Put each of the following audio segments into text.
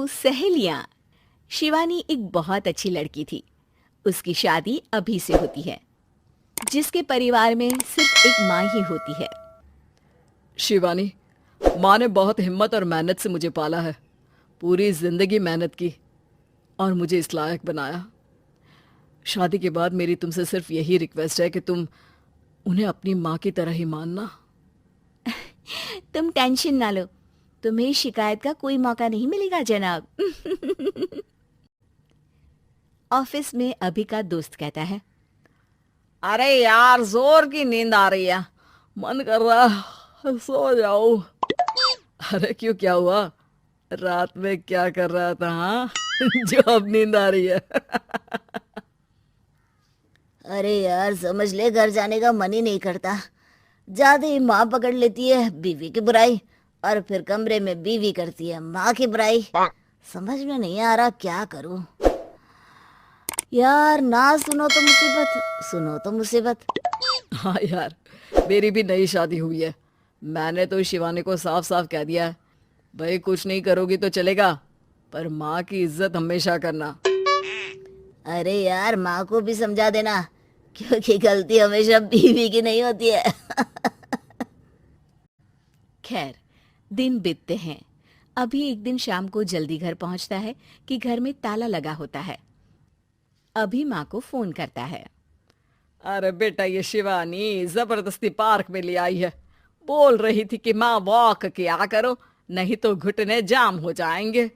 सहेलियां। शिवानी एक बहुत अच्छी लड़की थी। उसकी शादी अभी से होती है, जिसके परिवार में सिर्फ एक माँ ही होती है। शिवानी, माँ ने बहुत हिम्मत और मेहनत से मुझे पाला है। पूरी जिंदगी मेहनत की और मुझे इस लायक बनाया। शादी के बाद मेरी तुमसे सिर्फ यही रिक्वेस्ट है कि तुम उन्हें अपनी माँ की तरह ही मानना। तुम टेंशन ना लो, तुम्हें शिकायत का कोई मौका नहीं मिलेगा जनाब। ऑफिस में अभी का दोस्त कहता है, अरे यार, जोर की नींद आ रही है, मन कर रहा है सो जाऊं। अरे क्यों, क्या हुआ? रात में क्या कर रहा था हाँ? जो अब नींद आ रही है। अरे यार, समझ ले, घर जाने का मन ही नहीं करता। जाते ही माँ पकड़ लेती है बीवी की बुराई, और फिर कमरे में बीवी करती है माँ की बुराई। समझ में नहीं आ रहा क्या करूं। यार, ना सुनो तो मुसीबत, सुनो तो मुसीबत। हाँ यार, मेरी भी नई शादी हुई है। मैंने तो शिवानी को साफ साफ कह दिया है, भाई कुछ नहीं करोगी तो चलेगा, पर माँ की इज्जत हमेशा करना। अरे यार, माँ को भी समझा देना, क्योंकि गलती हमेशा बीवी की नहीं होती है। खैर, दिन बीतते हैं। अभी एक दिन शाम को जल्दी घर पहुंचता है कि घर में ताला लगा होता है। अभी माँ को फोन करता है। अरे बेटा, ये शिवानी जबरदस्ती पार्क में ले आई है। बोल रही थी कि माँ वॉक किया करो, नहीं तो घुटने जाम हो जाएंगे।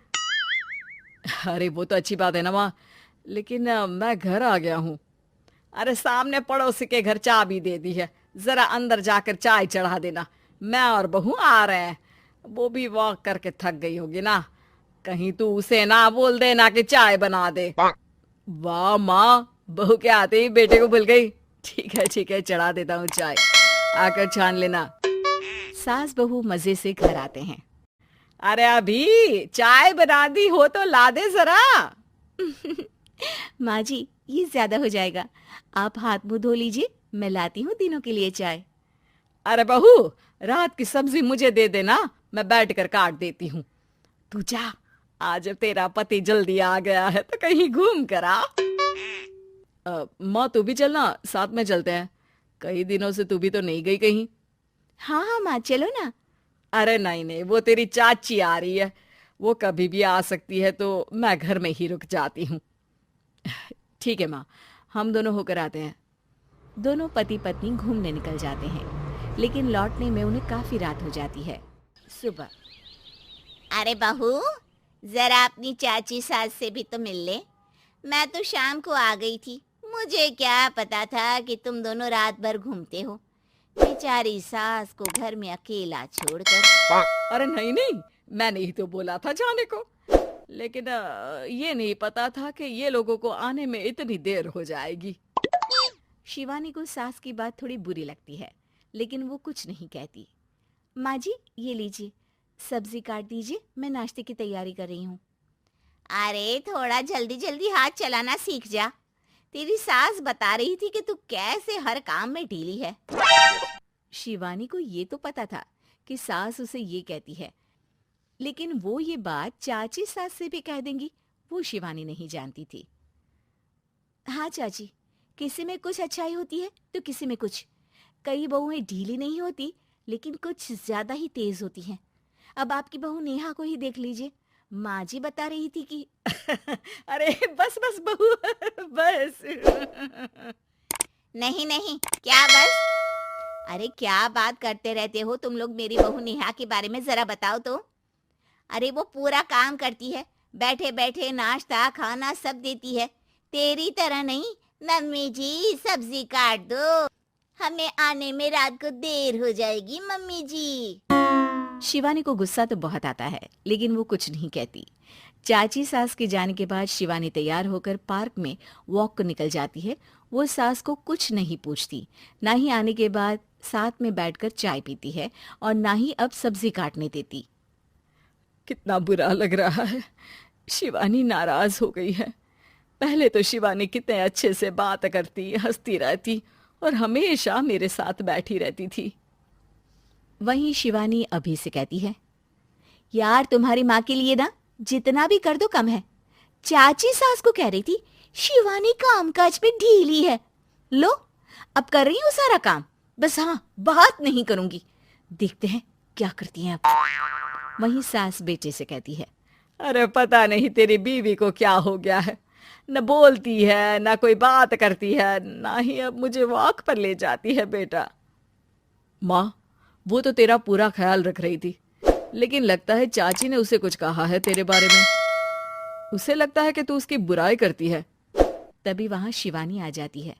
अरे वो तो अच्छी बात है ना माँ, लेकिन मैं घर आ गया हूँ। अरे सामने पड़ोसी के घर चाबी दे दी है, जरा अंदर जाकर चाय चढ़ा देना। मैं और बहू आ रहे हैं। वो भी वॉक करके थक गई होगी ना, कहीं तू उसे ना बोल देना कि चाय बना दे। वाह माँ, बहू के आते ही बेटे को भूल गई। ठीक है ठीक है, चढ़ा देता हूँ चाय, आकर छान लेना। सास बहू मजे से घर आते हैं। अरे अभी चाय बना दी हो तो ला दे जरा। माँ जी, ये ज्यादा हो जाएगा, आप हाथ मुंह धो लीजिए, मैं लाती हूँ तीनों के लिए चाय। अरे बहू, रात की सब्जी मुझे दे देना, मैं बैठ कर काट देती हूँ। तू जा, आज तेरा पति जल्दी आ गया है तो कहीं घूम कर आ। माँ तू भी चलना, साथ में चलते हैं। कई दिनों से तू भी तो नहीं गई कहीं। हाँ हाँ माँ, चलो ना। अरे नहीं नहीं, वो तेरी चाची आ रही है, वो कभी भी आ सकती है, तो मैं घर में ही रुक जाती हूँ। ठीक है माँ, हम दोनों होकर आते हैं। दोनों पति पत्नी घूमने निकल जाते हैं, लेकिन लौटने में उन्हें काफी रात हो जाती है। सुबह, अरे बहू, जरा अपनी चाची सास से भी तो मिल ले। मैं तो शाम को आ गई थी, मुझे क्या पता था कि तुम दोनों रात भर घूमते हो। बेचारी सास को घर में अकेला छोड़कर। अरे नहीं नहीं, मैंने ही तो बोला था जाने को, लेकिन ये नहीं पता था कि ये लोगों को आने में इतनी देर हो जाएगी। शिवानी को सास की बात थोड़ी बुरी लगती है, लेकिन वो कुछ नहीं कहती। माँ जी, ये लीजिए, सब्जी काट दीजिए, मैं नाश्ते की तैयारी कर रही हूँ। अरे थोड़ा जल्दी जल्दी हाथ चलाना सीख जा। तेरी सास बता रही थी कि तू कैसे हर काम में ढीली है। शिवानी को ये तो पता था कि सास उसे ये कहती है, लेकिन वो ये बात चाची सास से भी कह देंगी, वो शिवानी नहीं जानती थी। हाँ चाची, किसी में कुछ अच्छाई होती है तो किसी में कुछ। कई बहुएं ढीली नहीं होती, लेकिन कुछ ज्यादा ही तेज होती हैं। अब आपकी बहू नेहा को ही देख लीजिए, माँ जी बता रही थी कि अरे बस बस बहू, बस। नहीं नहीं, क्या बस? अरे क्या बात करते रहते हो तुम लोग मेरी बहू नेहा के बारे में, जरा बताओ तो। अरे वो पूरा काम करती है, बैठे बैठे नाश्ता खाना सब देती है। तेरी तरह नहीं, मम्मी जी सब्जी काट दो, हमें आने में रात को देर हो जाएगी मम्मी जी। शिवानी को गुस्सा तो बहुत आता है, लेकिन वो कुछ नहीं कहती। चाची सास के जाने के बाद शिवानी तैयार होकर पार्क में वॉक को निकल जाती है। वो सास को कुछ नहीं पूछती, ना ही आने के बाद साथ में बैठकर चाय पीती है, और ना ही अब सब्जी काटने देती। कितना बुरा लग रहा है, शिवानी नाराज हो गई है। पहले तो शिवानी कितने अच्छे से बात करती, हंसती रहती और हमेशा मेरे साथ बैठी रहती थी। वहीं शिवानी अभी से कहती है, यार तुम्हारी माँ के लिए ना जितना भी कर दो कम है। चाची सास को कह रही थी शिवानी कामकाज पे ढीली है। लो अब कर रही हूँ सारा काम, बस हाँ बात नहीं करूंगी। देखते हैं क्या करती हैं अब। वहीं सास बेटे से कहती है, अरे पता नहीं तेरी बीवी को क्या हो गया है, न बोलती है न कोई बात करती है, ना ही अब मुझे वॉक पर ले जाती है बेटा। माँ, वो तो तेरा पूरा ख्याल रख रही थी, लेकिन लगता है चाची ने उसे कुछ कहा है तेरे बारे में। उसे लगता है कि तू उसकी बुराई करती है। तभी वहां शिवानी आ जाती है।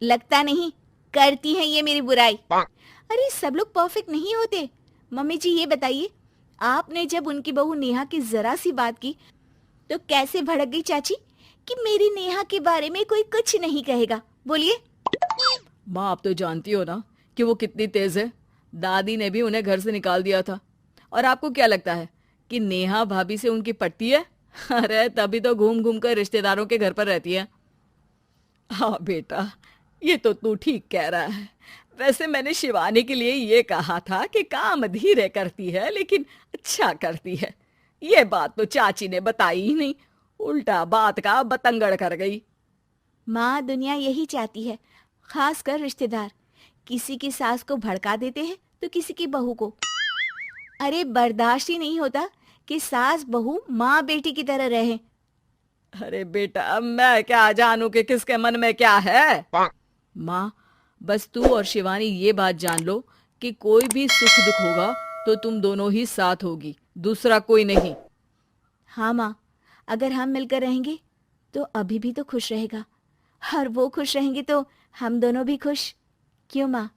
लगता नहीं, करती है ये मेरी बुराई। अरे सब लोग परफेक्ट नहीं होते। मम्मी जी ये बताइए, आपने जब उनकी बहू नेहा की जरा सी बात की तो कैसे भड़क गई चाची कि मेरी नेहा के बारे में कोई कुछ नहीं कहेगा? बोलिए। माँ, आप तो जानती हो ना कि वो कितनी तेज है। दादी ने भी उन्हें घर से निकाल दिया था। और आपको क्या लगता है कि नेहा भाभी से उनकी पटती है? अरे तभी तो घूम घूम कर रिश्तेदारों के घर पर रहती है। हाँ बेटा, ये तो तू ठीक कह रहा है। वैसे मैंने शिवानी के लिए ये कहा था कि काम धीरे करती है लेकिन अच्छा करती है। ये बात तो चाची ने बताई ही नहीं, उल्टा बात का बतंगड़ कर गई। माँ, दुनिया यही चाहती है, खासकर रिश्तेदार। किसी की सास को भड़का देते हैं तो किसी की बहू को। अरे बर्दाश्त ही नहीं होता कि सास बहू माँ बेटी की तरह रहे। अरे बेटा, मैं क्या जानूं कि किसके मन में क्या है। माँ, बस तू और शिवानी ये बात जान लो कि कोई भी सुख दुख होगा तो तुम दोनों ही साथ होगी, दूसरा कोई नहीं। हाँ माँ, अगर हम मिलकर रहेंगे तो अभी भी तो खुश रहेगा, और वो खुश रहेंगे तो हम दोनों भी खुश। क्यों माँ?